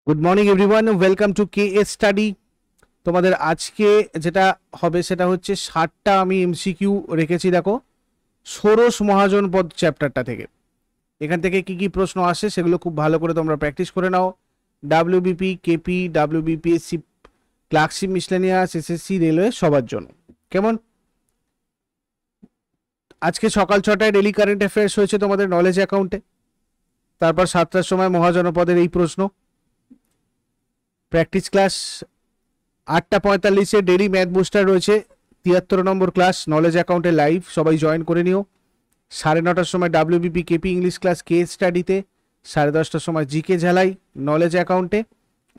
Good morning everyone, welcome to K S study. তোমাদের আজকে যেটা হবে সেটা হচ্ছে 60টা আমি এমসিকিউ রেখেছি। দেখো, ষোড়শ মহাজনপদ চ্যাপ্টারটা থেকে এখান থেকে কি কি প্রশ্ন আসে সেগুলো খুব ভালো করে তোমরা প্র্যাকটিস করে নাও। WBP, KP, WBPSC, clerkship, miscellaneous, SSC, railway সবার জন্য। কেমন? আজকে সকাল 6টায় ডেলি কারেন্ট অ্যাফেয়ার্স হয়েছে তোমাদের নলেজ অ্যাকাউন্টে। তারপর 7টার সময় মহাজনপদের এই প্রশ্ন। প্র্যাকটিস ক্লাস 8:45-এ ডেলি ম্যাথ বুস্টার রয়েছে, 73 নম্বর ক্লাস নলেজ অ্যাকাউন্টে লাইভ, সবাই জয়েন করে নিও। 9:30টার সময় ডাব্লিউবিপি কেপি ইংলিশ ক্লাস কে স্টাডিতে, 10:30টার সময় জিকে ঝালাই নলেজ অ্যাকাউন্টে,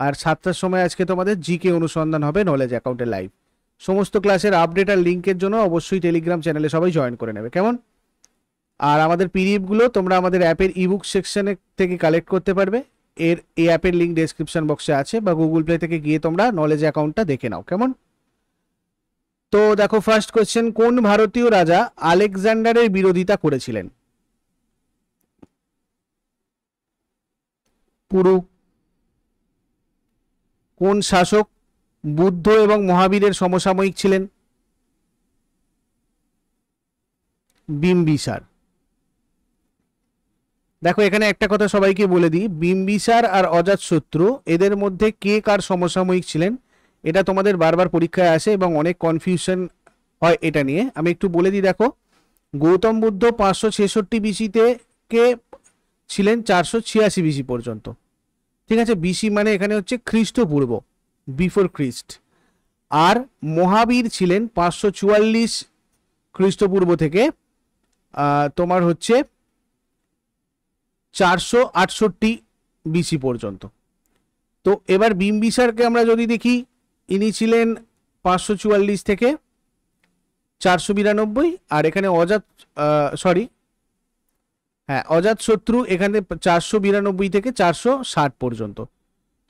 আর 7টার সময় আজকে তোমাদের জিকে অনুসন্ধান হবে নলেজ অ্যাকাউন্টে লাইভ। সমস্ত ক্লাসের আপডেট আর লিঙ্কের জন্য অবশ্যই টেলিগ্রাম চ্যানেলে সবাই জয়েন করে নেবে। কেমন? আর আমাদের পিডিএফগুলো তোমরা আমাদের অ্যাপের ইবুক সেকশনে থেকে কালেক্ট করতে পারবে। এই অ্যাপের লিঙ্ক ডেসক্রিপশন বক্সে আছে, বা গুগল প্লে থেকে গিয়ে তোমরা নলেজ অ্যাকাউন্টটা দেখে নাও। কেমন? তো দেখো, ফার্স্ট কোয়েশ্চেন, কোন ভারতীয় রাজা আলেকজান্ডারের বিরোধিতা করেছিলেন? পুরু। কোন শাসক বুদ্ধ এবং মহাবীরের সমসাময়িক ছিলেন? বিম্বিসার। দেখো, এখানে একটা কথা সবাইকে বলে দিই, বিম্বিসার আর অজাতশত্রু এদের মধ্যে কে কার সমসাময়িক ছিলেন এটা তোমাদের বারবার পরীক্ষায় আসে এবং অনেক কনফিউশন হয় এটা নিয়ে। আমি একটু বলে দিই। দেখো, গৌতম বুদ্ধ 566 বিসিতে কে ছিলেন 486 বিসি পর্যন্ত। ঠিক আছে, বিসি মানে এখানে হচ্ছে খ্রিস্টপূর্ব, বিফোর খ্রিস্ট। আর মহাবীর ছিলেন 544 খ্রিস্টপূর্ব থেকে তোমার হচ্ছে 468 বিসি পর্যন্ত। তো এবার বিম্বিসারকে আমরা যদি দেখি, ইনি ছিলেন 544 থেকে 492, আর এখানে অজাতশত্রু এখানে 492 থেকে 460 পর্যন্ত।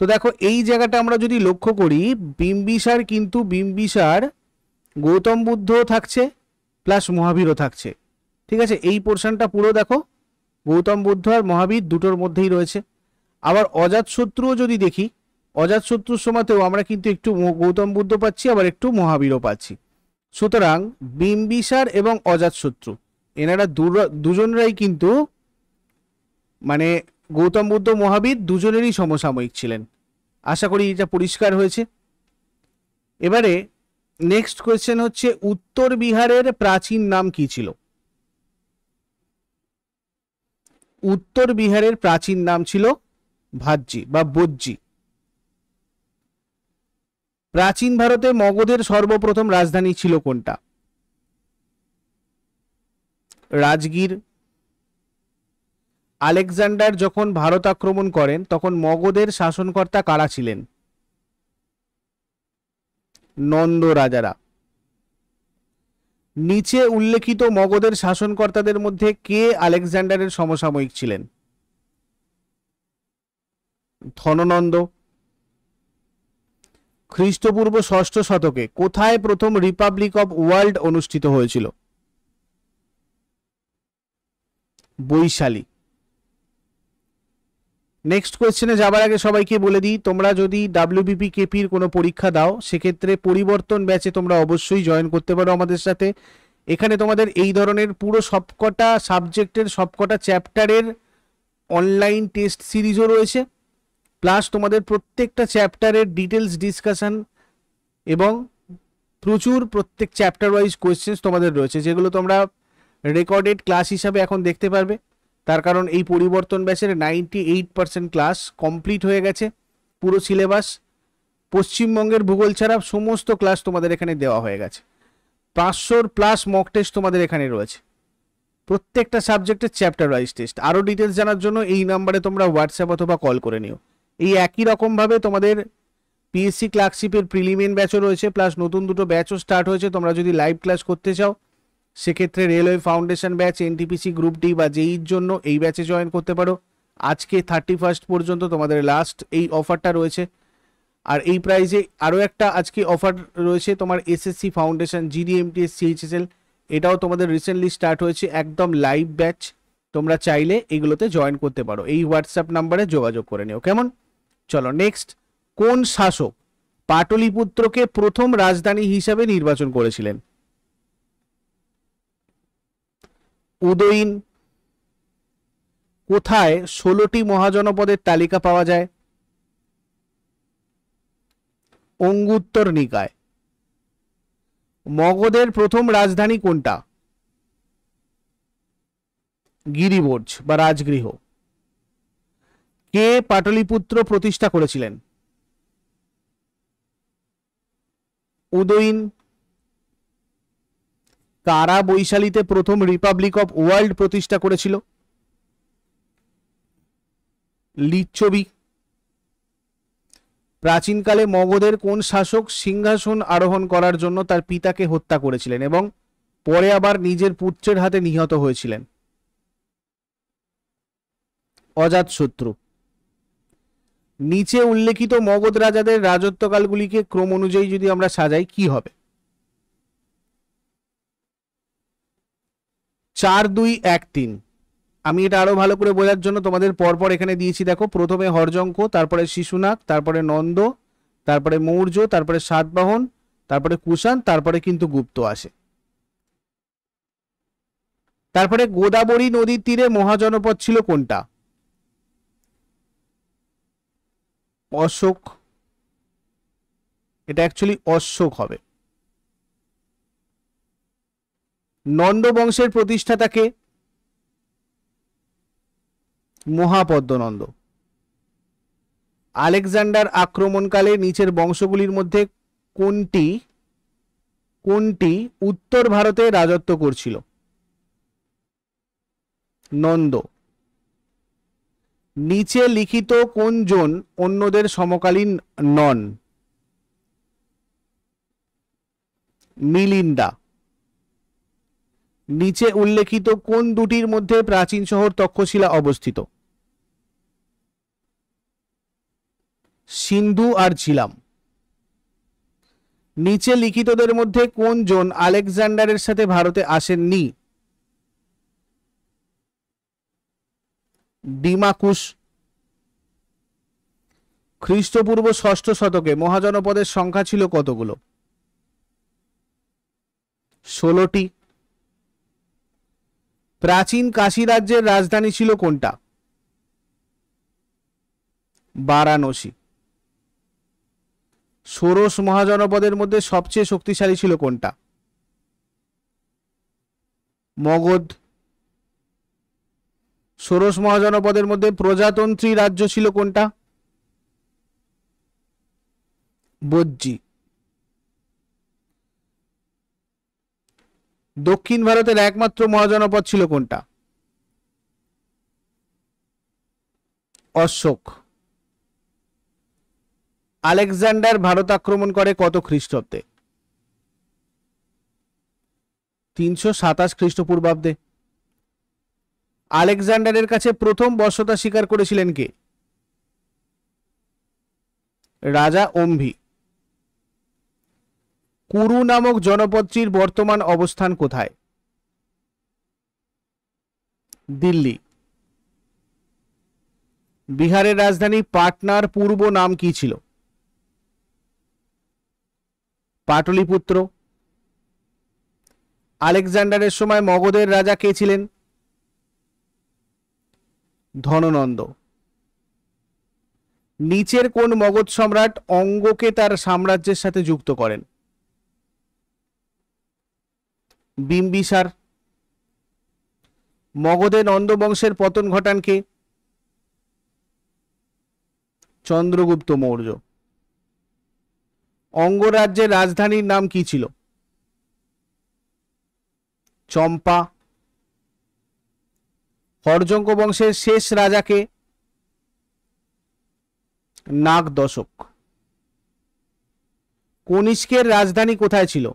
তো দেখো, এই জায়গাটা আমরা যদি লক্ষ্য করি, বিম্বিসার গৌতম বুদ্ধ থাকছে প্লাস মহাবীরও থাকছে। ঠিক আছে, এই পোর্শনটা পুরো দেখো গৌতম বুদ্ধ আর মহাবীর দুটোর মধ্যেই রয়েছে। আবার অজাতশত্রুও যদি দেখি, অজাতশত্রুর সময়তেও আমরা কিন্তু একটু গৌতম বুদ্ধ পাচ্ছি, আবার একটু মহাবীরও পাচ্ছি। সুতরাং বিম্বিসার এবং অজাতশত্রু এনারা দুজনেরাই কিন্তু মানে গৌতম বুদ্ধ মহাবীর দুজনেরই সমসাময়িক ছিলেন। আশা করি এটা পরিষ্কার হয়েছে। এবারে নেক্সট কোয়েশ্চেন হচ্ছে, উত্তর বিহারের প্রাচীন নাম কি ছিল? উত্তর বিহারের প্রাচীন নাম ছিল ভাজ্জি বা বজ্জি। প্রাচীন ভারতে মগধের সর্বপ্রথম রাজধানী ছিল কোনটা? রাজগীর। আলেকজান্ডার যখন ভারত আক্রমণ করেন তখন মগধের শাসনকর্তা কারা ছিলেন? নন্দ রাজারা। নিচে উল্লেখিত মগধের শাসনকর্তাদের মধ্যে কে আলেকজান্ডারের সমসাময়িক ছিলেন? ধননন্দ। খ্রিস্টপূর্ব 6ষ্ঠ শতকে কোথায় প্রথম রিপাবলিক অফ ওয়ার্ল্ড অনুষ্ঠিত হয়েছিল? বৈশালী। নেক্সট কোয়েশ্চেনে যাবার আগে সবাইকে বলে দিই, তোমরা যদি ডাব্লিউবিপি কেপির কোনো পরীক্ষা দাও সেক্ষেত্রে পরিবর্তন ব্যাচে তোমরা অবশ্যই জয়েন করতে পারো আমাদের সাথে। এখানে তোমাদের এই ধরনের পুরো সবকটা সাবজেক্টের সবকটা চ্যাপ্টারের অনলাইন টেস্ট সিরিজও রয়েছে, প্লাস তোমাদের প্রত্যেকটা চ্যাপ্টারের ডিটেলস ডিসকাশন এবং প্রচুর প্রত্যেক চ্যাপ্টার ওয়াইজ কোয়েশ্চেন্স তোমাদের রয়েছে, যেগুলো তোমরা রেকর্ডেড ক্লাস হিসাবে এখন দেখতে পারবে। তার কারণ এই পরিবর্তন ব্যাচের 98% ক্লাস কমপ্লিট হয়ে গেছে, পুরো সিলেবাস পশ্চিমবঙ্গের ভূগোল ছাড়া সমস্ত ক্লাস তোমাদের এখানে দেওয়া হয়ে গেছে। 500 প্লাস মক টেস্ট তোমাদের এখানে রয়েছে, প্রত্যেকটা সাবজেক্টের চ্যাপ্টার ওয়াইজ টেস্ট। আরও ডিটেলস জানার জন্য এই নাম্বারে তোমরা হোয়াটসঅ্যাপ অথবা কল করে নিও। এই একই রকমভাবে তোমাদের পিএসসি ক্লার্কশিপের প্রিলিমিন ব্যাচও রয়েছে, প্লাস নতুন দুটো ব্যাচও স্টার্ট হয়েছে। তোমরা যদি লাইভ ক্লাস করতে চাও সেক্ষেত্রে railway foundation batch, NTPC group D বা জেইর জন্য এই ব্যাচে জয়েন করতে পারো। আজকে 31 পর্যন্ত তোমাদের লাস্ট এই অফারটা রয়েছে। আর এই প্রাইজে আরও একটা আজকে অফার রয়েছে তোমার এসএসসি ফাউন্ডেশন, জিডিএমটিএস, সিএইচএসএল, এটাও তোমাদের রিসেন্টলি স্টার্ট হয়েছে, একদম লাইভ ব্যাচ। তোমরা চাইলে এগুলোতে জয়েন করতে পারো। এই হোয়াটসঅ্যাপ নাম্বারে যোগাযোগ করে নিও। কেমন? চলো নেক্সট, কোন শাসক পাটলিপুত্রকে প্রথম রাজধানী হিসাবে নির্বাচন করেছিলেন? উদয়ন। কোথায় 16টি মহাজনপদের তালিকা পাওয়া যায়? অঙ্গুত্তর নিকায়। মগধের প্রথম রাজধানী কোনটা? গিরিভোজ বা রাজগৃহ। কে পাটলিপুত্র প্রতিষ্ঠা করেছিলেন? উদয়ন। কারা বৈশালীতে প্রথম রিপাবলিক অফ ওয়ার্ল্ড প্রতিষ্ঠা করেছিল? লিচ্ছবি। প্রাচীনকালে মগধের কোন শাসক সিংহাসন আরোহণ করার জন্য তার পিতাকে হত্যা করেছিলেন এবং পরে আবার নিজের পুত্রের হাতে নিহত হয়েছিলেন? অজাতশত্রু। নিচে উল্লেখিত মগধ রাজাদের রাজত্বকালগুলিকে ক্রম অনুযায়ী যদি আমরা সাজাই কি হবে? 4, 2, 1, 3। আমি এটা আরো ভালো করে বোঝার জন্য তোমাদের পরপর এখানে দিয়েছি, দেখো। প্রথমে হরজঙ্ক, তারপরে শিশুনাগ, তারপরে নন্দ, তারপরে মৌর্য, তারপরে সাতবাহন, তারপরে কুষাণ, তারপরে কিন্তু গুপ্ত আসে। তারপরে গোদাবরী নদীর তীরে মহাজনপদ ছিল কোনটা? অশোক। এটা অ্যাকচুয়ালি অশোক হবে। নন্দ বংশের প্রতিষ্ঠাতাকে? মহাপদ্মনন্দ। আলেকজান্ডার আক্রমণকালে নিচের বংশগুলির মধ্যে কোনটি কোনটি উত্তর ভারতে রাজত্ব করছিল? নন্দ। নিচে লিখিত কোন জন অন্যদের সমকালীন নন? মিলিন্দা। নিচে উল্লেখিত কোন দুটির মধ্যে প্রাচীন শহর তক্ষশিলা অবস্থিত? সিন্ধু আর ঝিলাম। নিচে লিখিতদের মধ্যে কোন জন আলেকজান্ডারের সাথে ভারতে আসেননি? ডিমাকুস। খ্রিস্টপূর্ব 6ষ্ঠ শতকে মহাজনপদের সংখ্যা ছিল কতগুলো? 16টি। প্রাচীন কাশী রাজ্যের রাজধানী ছিল কোনটা? বারাণসী। ষোড়শ মহাজনপদের মধ্যে সবচেয়ে শক্তিশালী ছিল কোনটা? মগধ। ষোড়শ মহাজনপদের মধ্যে প্রজাতন্ত্রী রাজ্য ছিল কোনটা? বজ্জী। দক্ষিণ ভারতের একমাত্র মহাজনপদ ছিল কোনটা? অশোক। আলেকজান্ডার ভারত আক্রমণ করে কত খ্রিস্টাব্দে? 327 খ্রিস্টপূর্বাব্দে। আলেকজান্ডারের কাছে প্রথম বশ্যতা স্বীকার করেছিলেন কে? রাজা অম্ভি। কুরু নামক জনপদটির বর্তমান অবস্থান কোথায়? দিল্লি। বিহারের রাজধানী পাটনার পূর্ব নাম কি ছিল? পাটলিপুত্র। আলেকজান্ডারের সময় মগধের রাজা কে ছিলেন? ধননন্দ। নিচের কোন মগধ সম্রাট অঙ্গকে তার সাম্রাজ্যের সাথে যুক্ত করেন? বিম্বিসার। মগধে নন্দ বংশের পতন ঘটান কে? চন্দ্রগুপ্ত মৌর্য। অঙ্গরাজ্যের রাজধানীর নাম কি ছিল? চম্পা। হর্যঙ্ক বংশের শেষ রাজাকে? নাগ দশক। কনিষ্কের রাজধানী কোথায় ছিল?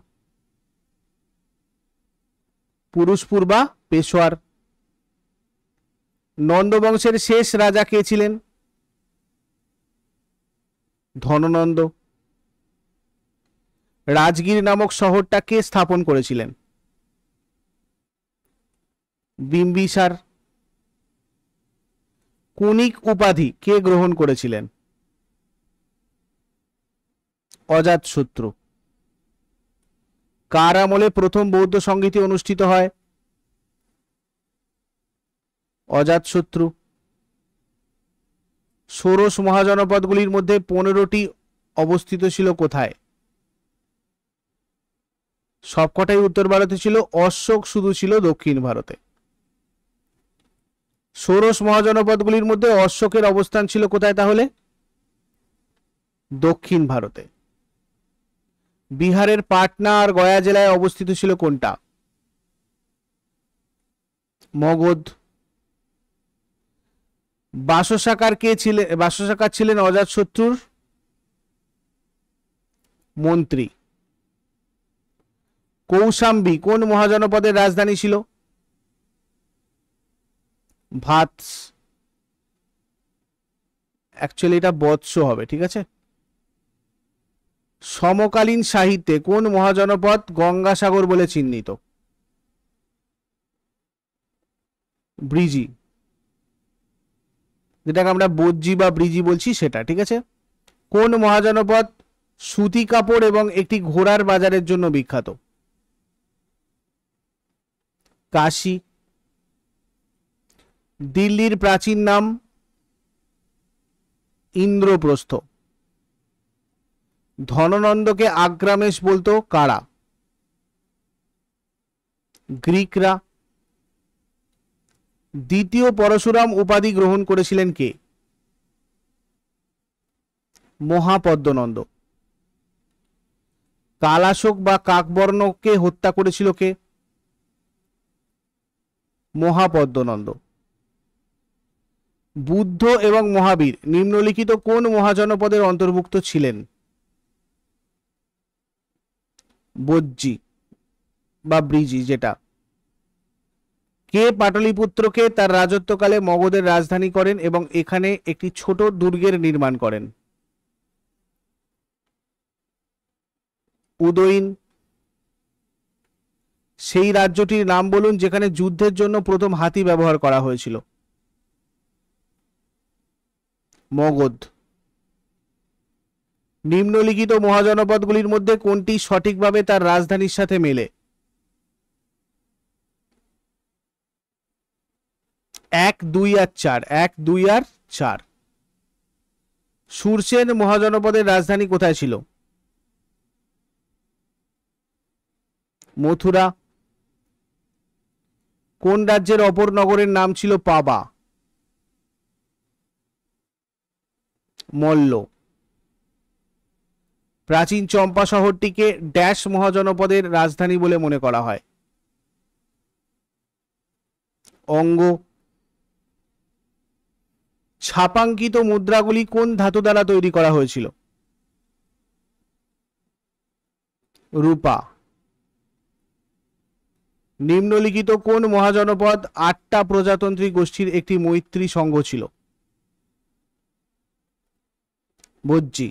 পুরুষপুর বা পেশোয়ার। নন্দ বংশের শেষ রাজা কে ছিলেন? ধননন্দ। রাজগীর নামক শহরটা কে স্থাপন করেছিলেন? বিম্বিসার। কনিক উপাধি কে গ্রহণ করেছিলেন? অজাতশত্রু। কার আমলে প্রথম বৌদ্ধ সংগীতি অনুষ্ঠিত হয়? অজাতশত্রু। ষোড়শ মহাজনপদগুলির মধ্যে 15টি অবস্থিত ছিল কোথায়? সবকটাই উত্তর ভারতে ছিল, অশোক শুধু ছিল দক্ষিণ ভারতে। ষোড়শ মহাজনপদগুলির মধ্যে অশোকের অবস্থান ছিল কোথায় তাহলে? দক্ষিণ ভারতে। বিহারের পাটনা আর গয়া জেলায় অবস্থিত ছিল কোনটা? মগধ। বাসসাকার কে ছিলেন? বাসসাকার ছিলেন অজাতশত্রুর মন্ত্রী। কৌশাম্বী কোন মহাজনপদের রাজধানী ছিল? ভাতস। অ্যাকচুয়ালি এটা বৎস হবে, ঠিক আছে। সমকালীন সাহিত্যে কোন মহাজনপদ গঙ্গাসাগর বলে চিহ্নিত? ব্রিজি, যেটাকে আমরা বজ্জি বা ব্রিজি বলছি সেটা, ঠিক আছে। কোন মহাজনপদ সুতি কাপড় এবং একটি ঘোড়ার বাজারের জন্য বিখ্যাত? কাশী। দিল্লির প্রাচীন নাম? ইন্দ্রপ্রস্থ। ধননন্দকে আগ্রামেশ বলতো কারা? গ্রিকরা। দ্বিতীয় পরশুরাম উপাধি গ্রহণ করেছিলেন কে? মহাপদ্মনন্দ। কালাশোক বা কাকবর্ণকে হত্যা করেছিল কে? মহাপদ্মনন্দ। বুদ্ধ এবং মহাবীর নিম্নলিখিত কোন মহাজনপদের অন্তর্ভুক্ত ছিলেন? বজ্জি বা ব্রিজি যেটা। কে পাটলিপুত্রকে তার রাজত্বকালে মগধের রাজধানী করেন এবং এখানে একটি ছোট দুর্গের নির্মাণ করেন? উদয়ন। সেই রাজ্যটির নাম বলুন যেখানে যুদ্ধের জন্য প্রথম হাতি ব্যবহার করা হয়েছিল? মগধ। নিম্নলিখিত মহাজনপদগুলির মধ্যে কোনটি সঠিকভাবে তার রাজধানীর সাথে মেলে? 1, 2 আর 4। 1, 2 আর 4। সুরসেন মহাজনপদের রাজধানী কোথায় ছিল? মথুরা। কোন রাজ্যের অপর নগরের নাম ছিল পাবা? মল্ল। প্রাচীন চম্পা শহরটিকে ড্যাশ মহাজনপদের রাজধানী বলে মনে করা হয়? অঙ্গ। ছাপাঙ্কিত মুদ্রাগুলি কোন ধাতু দ্বারা তৈরি করা হয়েছিল? রূপা। নিম্নলিখিত কোন মহাজনপদ 8টা প্রজাতন্ত্রী গোষ্ঠীর একটি মৈত্রী সংঘ ছিল? বজ্জি।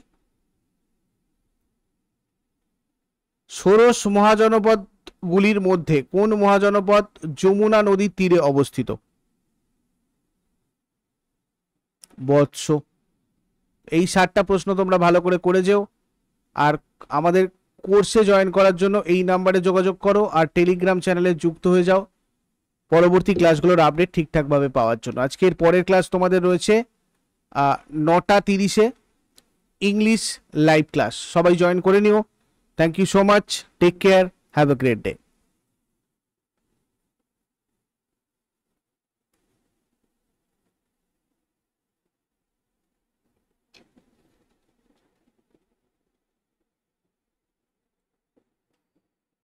ষোড়শ মহাজনপদগুলির মধ্যে কোন মহাজনপদ যমুনা নদীর তীরে অবস্থিত? বৎস। এই 7টা প্রশ্ন তোমরা ভালো করে করে যেও। আর আমাদের কোর্সে জয়েন করার জন্য এই নাম্বারে যোগাযোগ করো আর টেলিগ্রাম চ্যানেলে যুক্ত হয়ে যাও পরবর্তী ক্লাসগুলোর আপডেট ঠিকঠাকভাবে পাওয়ার জন্য। আজকের পরের ক্লাস তোমাদের রয়েছে 9টা 30-এ ইংলিশ লাইভ ক্লাস। সবাই জয়েন করে নিও। Thank you so much. Take care. Have a great day.